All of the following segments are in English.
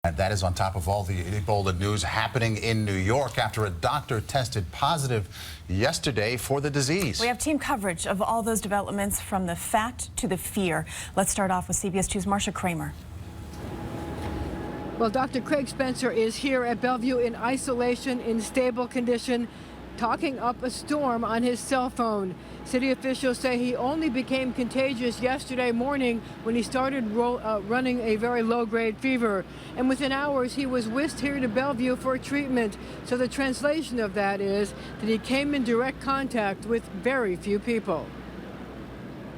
And that is on top of all the Ebola news happening in New York after a doctor tested positive yesterday for the disease. We have team coverage of all those developments from the fact to the fear. Let's start off with CBS 2's Marcia Kramer. Well, Dr. Craig Spencer is here at Bellevue in isolation, in stable condition, talking up a storm on his cell phone. City officials say he only became contagious yesterday morning when he started running a very low-grade fever. And within hours, he was whisked here to Bellevue for treatment. So the translation of that is that he came in direct contact with very few people.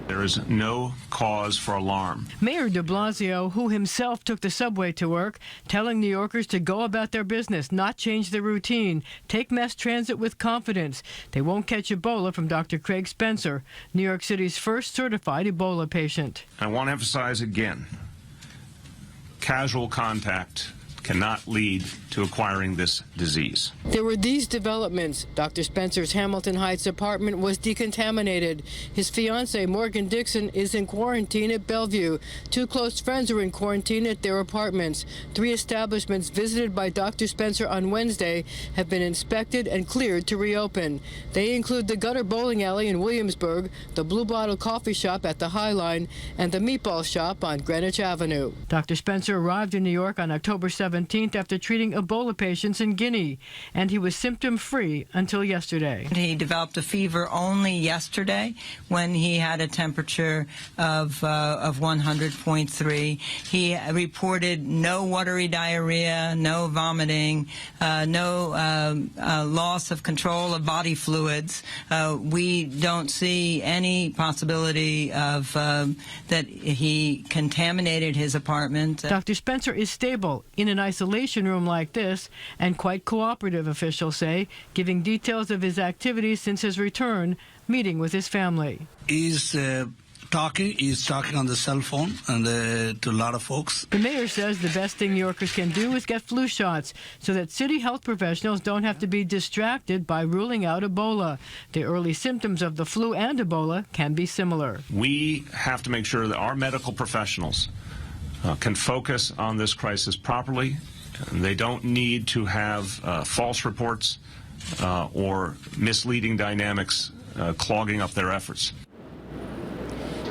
There is no cause for alarm. Mayor de Blasio, who himself took the subway to work, telling New Yorkers to go about their business, not change their routine, take mass transit with confidence. They won't catch Ebola from Dr. Craig Spencer, New York City's first certified Ebola patient. I want to emphasize again, casual contact cannot lead to acquiring this disease. There were these developments. Dr. Spencer's Hamilton Heights apartment was decontaminated. His fiancée, Morgan Dixon, is in quarantine at Bellevue. Two close friends are in quarantine at their apartments. 3 establishments visited by Dr. Spencer on Wednesday have been inspected and cleared to reopen. They include the Gutter Bowling Alley in Williamsburg, the Blue Bottle Coffee Shop at the High Line, and the Meatball Shop on Greenwich Avenue. Dr. Spencer arrived in New York on October 17th after treating Ebola patients in Guinea, and he was symptom-free until yesterday. He developed a fever only yesterday when he had a temperature of 100.3. He reported no watery diarrhea, no vomiting, no loss of control of body fluids. We don't see any possibility of that he contaminated his apartment. Dr. Spencer is stable in an isolation room like this and quite cooperative, officials say, giving details of his activities since his return, meeting with his family. He's talking on the cell phone and to a lot of folks. The mayor says the best thing New Yorkers can do is get flu shots so that city health professionals don't have to be distracted by ruling out Ebola. The early symptoms of the flu and Ebola can be similar. We have to make sure that our medical professionals can focus on this crisis properly. They don't need to have false reports or misleading dynamics clogging up their efforts.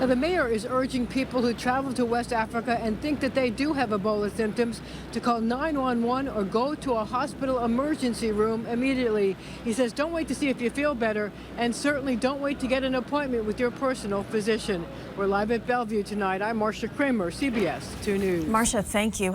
Now, the mayor is urging people who travel to West Africa and think that they do have Ebola symptoms to call 911 or go to a hospital emergency room immediately. He says don't wait to see if you feel better, and certainly don't wait to get an appointment with your personal physician. We're live at Bellevue tonight. I'm Marcia Kramer, CBS 2 News. Marcia, thank you.